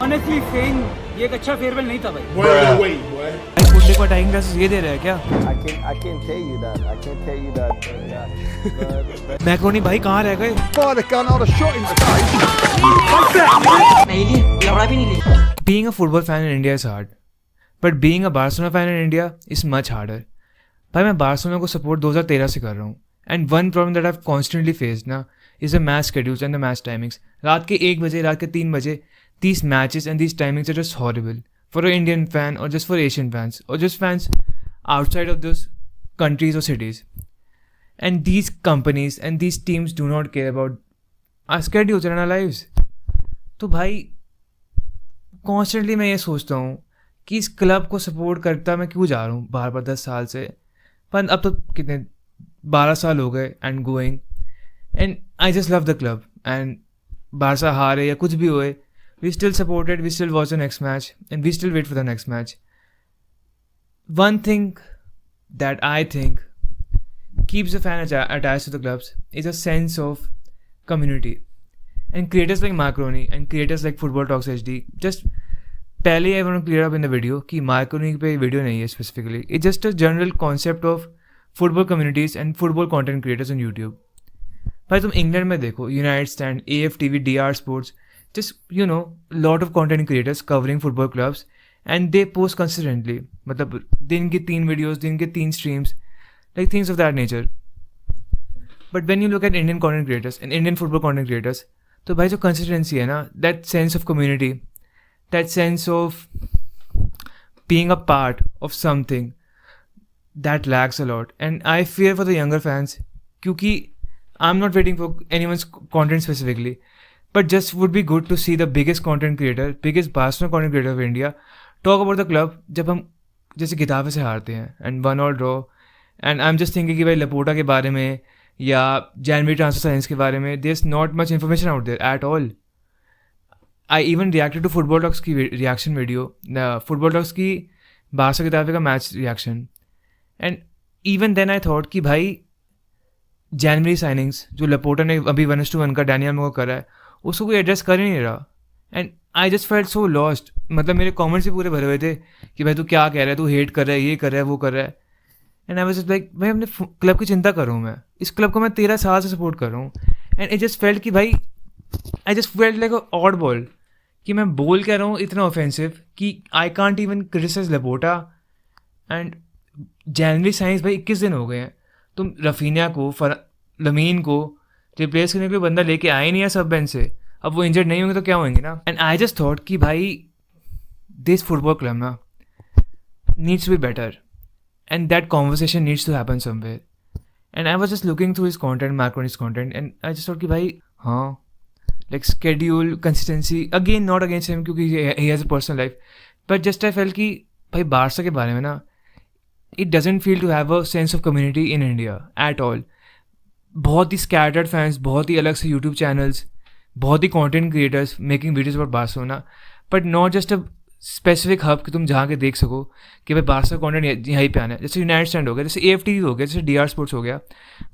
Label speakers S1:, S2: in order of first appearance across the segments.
S1: Honestly saying ये एक अच्छा फेयरवेल नहीं था भाई।
S2: भाई कुंडे को अटैकिंग क्लासेस ये दे रहा है क्या?
S3: I can't tell you that. I can't tell you that.
S2: Macaroni भाई कहाँ रह गए?
S3: Fire the gun, I'd have shot him today.
S1: नहीं ली, लवड़ा भी नहीं ली।
S2: Being a football fan in India is hard, but being a Barcelona fan in India is much harder. भाई मैं Barcelona को सपोर्ट 2013 से कर रहा हूँ and one problem that I constantly faced ना is the match schedules and the match timings. रात के 1 बजे, रात के 3 बजे, these matches and these timings are just horrible for an Indian fan or just for Asian fans or just fans outside of those countries or cities. And these companies and these teams do not care about our schedules and our lives. तो भाई constantly मैं ये सोचता हूँ कि इस club को support करता मैं क्यों जा रहा हूँ बार बार 10 साल से, पर अब तो कितने 12 साल हो गए and going and I just love the club and Barca हारे या कुछ भी होए, we still support it, we still watch the next match, and we still wait for the next match. One thing that I think keeps the fan attached to the clubs is a sense of community. And creators like Macaroni and creators like Football Talks HD, just पहले I want to clear up in the video कि Macaroni पे video नहीं है specifically. It's just a general concept of football communities and football content creators on YouTube. भाई तुम England में देखो, United stand, AFTV, DR Sports, just lot of content creators covering football clubs and they post consistently, मतलब दिन के 3 videos, दिन के 3 streams, like things of that nature. But when you look at Indian content creators and Indian football content creators, तो भाई जो consistency है ना, that sense of community, that sense of being a part of something, that lacks a lot. And I fear for the younger fans क्योंकि I'm not waiting for anyone's content specifically, but just would be good to see the biggest content creator, biggest Barcelona content creator of India talk about the club जब हम जैसे गिताफे से हारते हैं and 1-1 draw and I'm just thinking कि भाई लपोटा के बारे में या January transfer साइंस के बारे में there's not much information out there at all. I even reacted to Football Talks की reaction video, Football Talks की बारसा गिताफे का match reaction, and even then I thought कि भाई January साइनिंग्स जो लपोटा ने अभी 1:1 का डैनियल को करा है उसको कोई एड्रेस कर ही नहीं रहा and I just felt so lost. मतलब मेरे कमेंट्स ही पूरे भरे हुए थे कि भाई तू क्या कह रहा है, तू हेट कर रहा है, ये कर रहा है, वो कर रहा है, and I was just like भाई अपने क्लब की चिंता कर रहा हूँ, मैं इस क्लब को मैं 13 साल से सपोर्ट कर रहा हूँ एंड आई जस्ट फेल्ट कि भाई I just felt like odd ball कि मैं बोल कह रहा हूँ इतना ऑफेंसिव कि I can't even criticise Laporta and जनवरी साइंस भाई 21 दिन हो गए हैं, तुम रफीनिया को लमीन को रिप्लेस करने के लिए बंदा लेके आए नहीं है सब बेंच से, अब वो इंजर्ड नहीं होंगे तो क्या होंगे ना। एंड आई जस्ट थॉट कि भाई दिस फुटबॉल क्लब ना needs to be better and that conversation needs to happen somewhere and I was just looking through his content, मैक्रोनीज content, and I just thought कि भाई हाँ like schedule consistency, again not against him क्योंकि he has a personal life, but just I felt कि भाई Barca के बारे में ना it doesn't feel to have a sense of community in India at all. बहुत ही स्कैटर्ड फैंस, बहुत ही अलग से यूट्यूब चैनल्स, बहुत ही content creators making videos about Barcelona, but not just a specific hub कि तुम जहाँ के देख सको कि भाई बारसा कंटेंट यहीं पे आना है। जैसे यूनाइटेड स्टैंड हो गया, जैसे AFTV हो गया, जैसे DR Sports हो गया,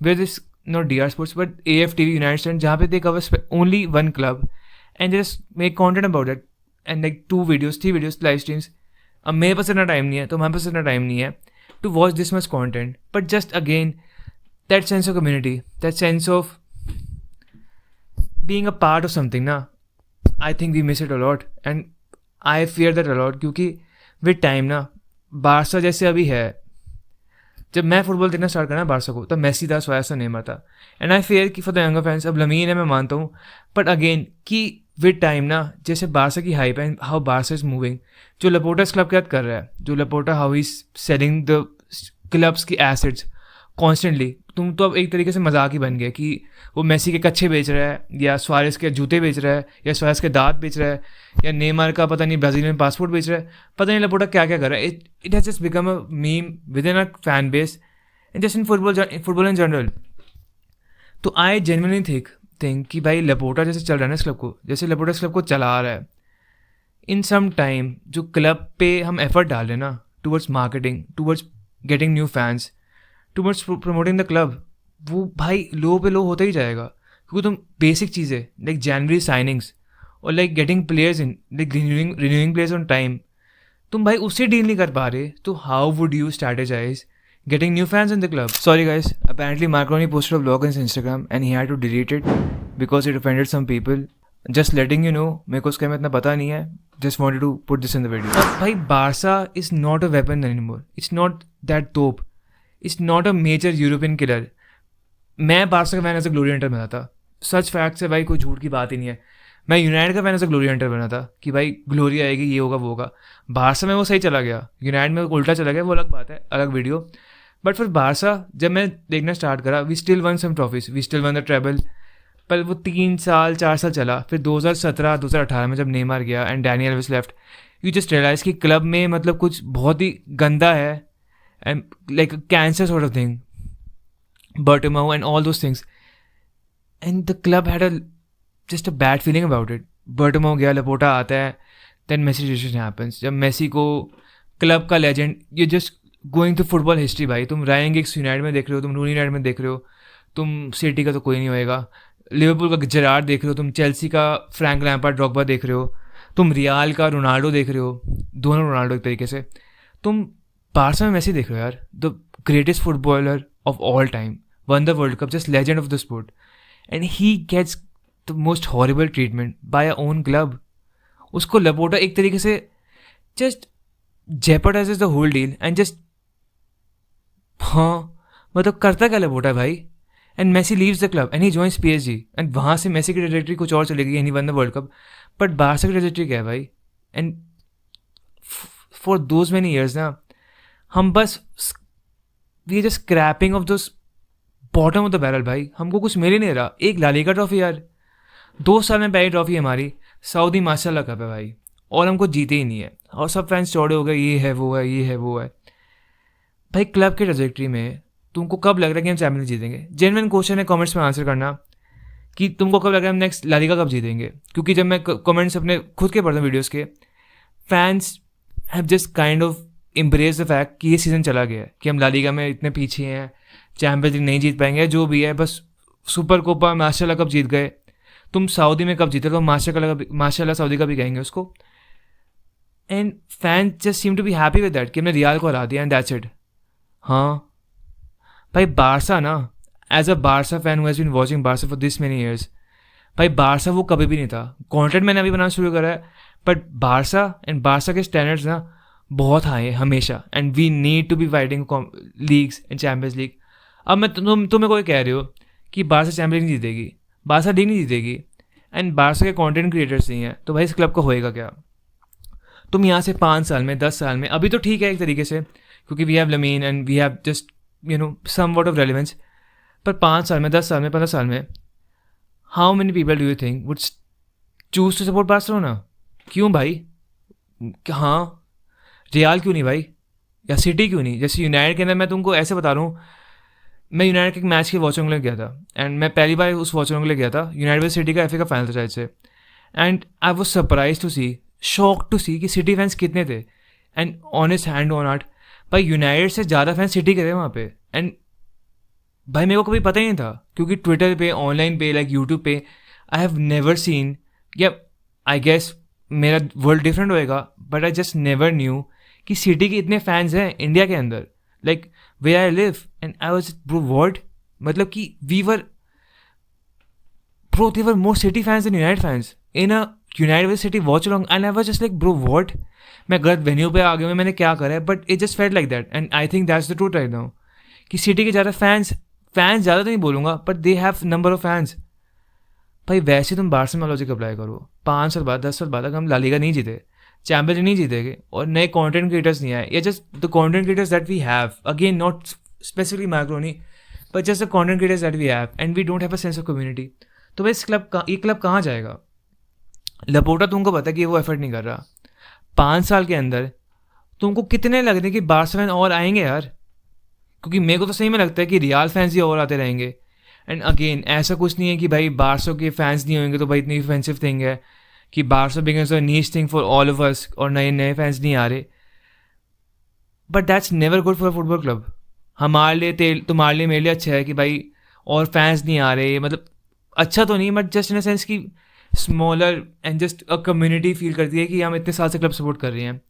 S2: where this not DR Sports but AFTV United Stand, जहाँ पे they cover only one club and just make content about that and like 2 videos 3 videos live streams. अब मेरे पास इतना टाइम नहीं है, तो हमारे पास इतना टाइम नहीं है to watch this much content, but just again that sense of community, that sense of being a part of something na, I think we miss it a lot and I fear that a lot क्योंकि with time ना Barça जैसे अभी है, जब मैं football देखना start करना Barça को तब मेसी था, सुआरेज़ था, नेमार था एंड आई फेयर कि फॉर द यंगर फैंस अब लमीन है मैं मानता हूँ, बट अगेन कि विद टाइम ना जैसे बारसा की hype and how Barça is moving, जो लपोटा इस क्लब के साथ कर रहा है, जो Laporta how is selling the clubs की एसेट्स कॉन्स्टेंटली, तुम तो अब एक तरीके से मजाक ही बन गए कि वो मेसी के कच्छे बेच रहा है या सुआरेज़ के जूते बेच रहा है या सुआरेज़ के दांत बेच रहा है या नेमार का पता नहीं ब्राज़ील में पासपोर्ट बेच रहा है, पता नहीं लपोटा क्या क्या कर रहा है। It has just become a meme with in a fan base and just in football in general. तो आई जेन्युइनली थिंक कि भाई लपोटा जैसे चल रहा है ना इस क्लब को, जैसे लपोटा इस क्लब को चला रहा है, इन सम टाइम जो क्लब पे हम एफर्ट डाल रहे हैं ना towards marketing, towards getting new fans, towards promoting the club, वो भाई लो पे लो होता ही जाएगा क्योंकि तुम बेसिक चीज़ें लाइक जनवरी साइनिंग्स और like getting players in, like renewing players on time, तुम भाई उससे डील नहीं कर पा रहे, तो how would you strategise getting new fans in the club? Sorry guys, apparently Marconi posted a vlog on his Instagram and he had to delete it because it offended some people. Just letting you know, मेरे को उसके में इतना पता नहीं है. Just wanted to put this in the video. अब भाई Barca is not a weapon anymore. It's not that dope. It's not a major European killer. मैं Barca का fan as a glory hunter बना था. सच फैक्ट से भाई कोई झूठ की बात ही नहीं है. मैं यूनाइटेड का fan as a glory hunter बना था कि भाई ग्लोरी आएगी, ये होगा वो होगा. बारसा में वो सही चला गया, यूनाइटेड में उल्टा चला गया, वो अलग बात है, अलग वीडियो. बट फिर बारसा जब मैं देखना स्टार्ट करा, we still won some trophies, we still won the treble. पर वो 3 साल 4 साल चला. फिर 2017-2018 में जब नेमार गया and Dani Alves left, you just realise कि क्लब में मतलब कुछ बहुत ही गंदा है and like cancer sort of thing, Bartomeu and all those things. And the club had a just a bad feeling about it. Bartomeu गया, Laporta आता है, then मेसी सिचुएशन हैपेंस. जब मेसी को क्लब का legend, you just going to football history भाई. तुम Ryan gigs United में देख रहे हो, तुम रूनी यूनाइटेड में देख रहे हो, तुम सिटी का तो कोई नहीं होएगा, लिवरपूल का जेरार्ड देख रहे हो, तुम चेल्सी का फ्रैंक लैम्पार्ड ड्रॉग्बा देख रहे हो, तुम रियाल का रोनाल्डो देख रहे हो, दोनों रोनाल्डो एक तरीके से. तुम बारसा में मेसी देख रहे हो यार, the greatest footballer of all time, won the world cup, just legend of the sport, and he gets the most horrible treatment by our own club. उसको लपोटा एक तरीके से just jeopardizes the whole deal and just हाँ मतलब करता क्या लपोटा भाई. and Messi leaves the club and he joins PSG and वहाँ से मेसी की ट्रेजेक्टरी कुछ और चलेगी and he won the World Cup. But Barça की ट्रेजेक्टरी क्या है भाई? and for those many years ना हम बस we are just scrapping of those bottom of the barrel भाई. हमको कुछ मिल ही नहीं रहा. एक ला लीगा ट्रॉफी यार, 2 साल में पहली ट्रॉफी हमारी सऊदी माशाल्लाह कप है भाई, और हमको जीते ही नहीं है. और सब फैंस चौड़े हो गए, ये है वो है, ये है वो है. भाई क्लब के ट्रैजेक्टरी में तुमको कब लग रहा है कि हम चैंपियंस जीतेंगे? जेन्युइन क्वेश्चन है, कमेंट्स में आंसर करना कि तुमको कब लग रहा है हम नेक्स्ट ला लीगा कब जीतेंगे. क्योंकि जब मैं कमेंट्स अपने खुद के पढ़ता हूँ वीडियोज़ के, fans have just kind of embrace the fact कि ये सीज़न चला गया है, कि हम ला लीगा में इतने पीछे हैं, चैंपियंस लीग नहीं जीत पाएंगे, जो भी है बस सुपर कोपा माशाल्लाह कब जीत गए. तुम सऊदी में कब जीते तो माशाल्लाह सऊदी का भी कहेंगे उसको. And fan just seem to be happy with that कि हमने रियाल को हरा दिया एंड दैट्स इट. हाँ भाई बारसा ना, as a Barca fan who has been watching Barca for this many years, भाई बारसा वो कभी भी नहीं था. कॉन्टेंट मैंने अभी बनाना शुरू करा है, बट बारसा एंड बारसा के स्टैंडर्ड्स ना बहुत हाई है हमेशा. And we need to be fighting leagues and champions league. अब मैं तुम्हें कोई कह रहे हो कि बारसा चैम्पियंस लीग जीतेगी, बारसा लीग नहीं जीतेगी, एंड बारसा के कंटेंट क्रिएटर्स नहीं हैं, तो भाई इस क्लब का होएगा क्या? तुम यहाँ से 5 साल में 10 साल में, अभी तो ठीक है एक तरीके से क्योंकि we have Lamine and we have just somewhat of relevance, पर 5 साल में 10 साल में 15 साल में how many people do you think would choose to support Barcelona? क्यों भाई? हाँ रियाल क्यों नहीं भाई, या सिटी क्यों नहीं? जैसे यूनाइटेड के अंदर मैं तुमको ऐसे बता रहा हूँ, मैं यूनाइटेड के एक मैच के वॉचिंग के लिए गया था एंड मैं पहली बार उस वॉचिंग के लिए गया था. यूनाइटेड सिटी का एफए का फाइनल था शायद से, and I was surprise to see, shock to see कि सिटी फैंस कितने थे. And honest hand on heart भाई यूनाइटेड से ज़्यादा फैंस सिटी के थे वहाँ पे. एंड भाई मेरे को कभी पता ही नहीं था क्योंकि ट्विटर पे, ऑनलाइन पे, लाइक यूट्यूब पे आई हैव नेवर सीन, या आई गेस मेरा वर्ल्ड डिफरेंट होएगा, but I just never knew कि सिटी के इतने फैंस हैं इंडिया के अंदर, like where I live. And I was bro what, मतलब कि we were bro, they were more City fans than United fans in a United with City watch along, and I was just like bro what, मैं गलत venue पे आ गया, मैंने क्या करा है, but it just felt like that. And I think that's the truth right now कि city के ज़्यादा फैंस ज़्यादा तो नहीं बोलूँगा, but they have number of fans. भाई वैसे तुम बारसा में लॉजिक अप्लाई करो, 5 साल बाद 10 साल बाद अगर हम ला लीगा नहीं जीते, चैंपियंस नहीं जीतेंगे, और नए कंटेंट क्रिएटर्स नहीं आए, या just the content creators that we have, again not specifically Marconi, but just the content creators that we have, and we don't have a sense of community. तो भाई ये क्लब कहाँ जाएगा? लपोटा तुमको पता है कि वो एफर्ट नहीं कर रहा. 5 साल के अंदर तुमको कितने लग रहे हैं कि बारसा फैन और आएंगे यार? क्योंकि मेरे को तो सही में लगता है कि रियाल फैंस ही और आते रहेंगे. एंड अगेन ऐसा कुछ नहीं है कि भाई बारसों के फैंस नहीं होंगे तो भाई इतनी ऑफेंसिव थिंग है कि Barça becomes a niche thing for all of us, और नए फैंस नहीं आ रहे. But that's never good for a football club. हमारे लिए तुम्हारे लिए मेरे लिए अच्छा है कि भाई और फैंस नहीं आ रहे, मतलब अच्छा तो नहीं, but just in a sense कि smaller and just a community feel करती है कि हम इतने साल से क्लब सपोर्ट कर रहे हैं,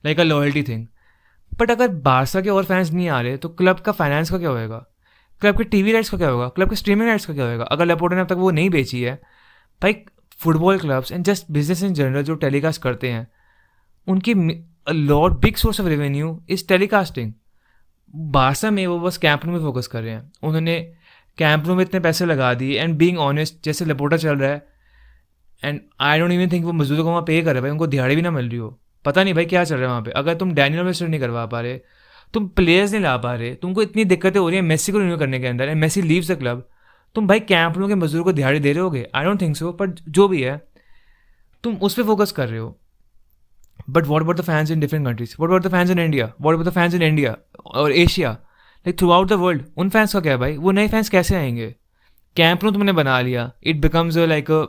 S2: like a loyalty thing. But अगर बारसा के और फैंस नहीं आ रहे तो क्लब का फाइनेंस का क्या होएगा, क्लब के टीवी राइट्स का क्या होगा, क्लब के स्ट्रीमिंग राइट्स का क्या होएगा अगर लेपोर्टो ने अब तक वो नहीं बेची है. भाई football clubs and just business in general जो टेलीकास्ट करते हैं, उनकी lot big source of revenue is telecasting. Barça में वो बस कैंप नो में फोकस कर रहे हैं. उन्होंने कैंप नो में इतने पैसे लगा दिए एंड बीइंग ऑनेस्ट जैसे लेपोर्टा चल रहा है, and I don't even think वो मजदूरों को वहाँ पे कर रहे हैं भाई, उनको दिहाड़ी भी ना मिल रही हो. पता नहीं भाई क्या चल रहा है वहाँ पे. अगर तुम डैनियल वेस्टर नहीं करवा पा रहे, तुम प्लेयर्स नहीं ला पा रहे, तुमको इतनी दिक्कतें हो रही हैं मेसी को रिन्यू करने के अंदर, and Messi leaves the club, तुम भाई कैंप नो के मजदूरों को दिहाड़ी दे रहे होगे? I don't think so. But जो भी है तुम उस पर फोकस कर रहे हो. But what about the fans in different countries? What about the fans in India? What about the fans in India और Asia, like throughout the world? उन फैंस का क्या है भाई? वो नए फैंस कैसे आएंगे? कैंप नो तुमने बना लिया, it becomes like a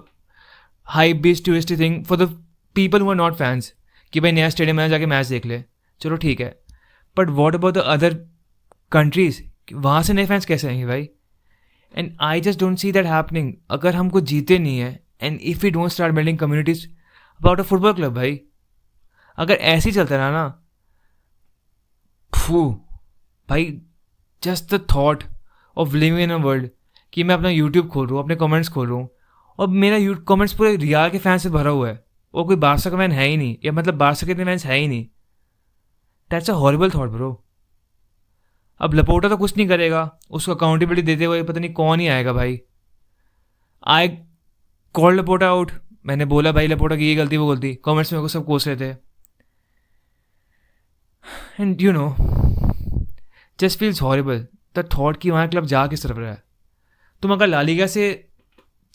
S2: high based touristy thing for the people who are not fans, कि भाई नया स्टेडियम में जाके मैच देख ले, चलो ठीक है. But what about the other countries? वहाँ से नए फैंस कैसे आएंगे भाई? And I just don't see that happening. अगर हमको जीते नहीं है and if we don't start building communities about a football club, भाई अगर ऐसे ही चलता रहा ना, भाई just the thought of living in a world कि मैं अपना यूट्यूब खोल रहा हूँ, अपने कमेंट्स खोल रहा हूँ और मेरा कमेंट्स पूरे रियाल के फैन से भरा हुआ है और कोई बारसा का फैन है ही नहीं, या मतलब बारसा के इतने फैंस है ही नहीं. That's a horrible thought bro. अब लपोटा तो कुछ नहीं करेगा, उसको अकाउंटेबिलिटी देते हुए पता नहीं कौन ही आएगा भाई. आई कॉल लपोटा आउट, मैंने बोला भाई लपोटा की ये गलती वो गलती, कमेंट्स में वो सब कोस रहे थे. And you know just feels horrible the thought कि वहाँ क्लब जा किस तरफ रहा है. तुम अगर लालीगा से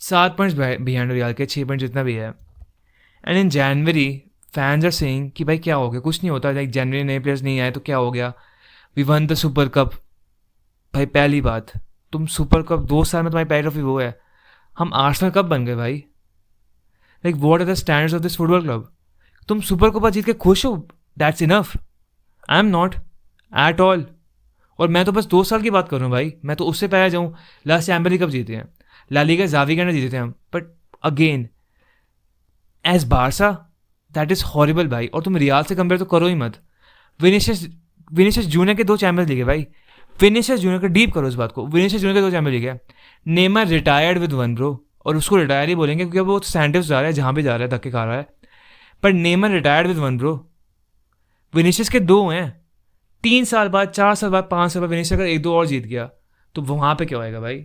S2: 7 पॉइंट्स बिहाइंड रियाल के, 6 पॉइंट जितना भी है, and in January fans are saying कि भाई क्या हो गया, कुछ नहीं होता, लाइक जनवरी नए प्लेयर्स नहीं आए तो क्या हो गया, we won the super cup. भाई पहली बात, तुम सुपर कप 2 साल में तुम्हारी पहली ट्रॉफी वो है. हम आर्सेनल कब बन गए भाई? Like what are the standards of this football club? तुम सुपर कप जीत के खुश हो? That's enough. I am not at all. और मैं तो बस 2 साल की बात कर रहा हूँ भाई, मैं तो उससे पहले जाऊँ. लास्ट चैम्पियंस लीग कब जीते हैं? ला लीगा ज़ावी के अंदर जीते थे हम. But again as Barca that is horrible भाई. और तुम रियाल से कंपेयर तो करो ही मत. विनीशियस जूनियर के 2 चैम्पियंस लीग है भाई. विनीशियस जूनियर का डीप करो इस बात को. विनीशियस जूनियर के 2 चैम्पियंस लीग है. नेमार रिटायर्ड विद 1 ब्रो, और उसको रिटायर ही बोलेंगे क्योंकि वो सैंटिस जा रहा है, जहाँ भी जा रहा है धक्के खा रहा है. पर Neymar retired with 1 bro. Vinicius के 2 हैं. 3 साल बाद, 4 साल बाद, 5 साल बाद विनीशियस अगर 1-2 और जीत गया तो वहाँ पे क्या होएगा भाई?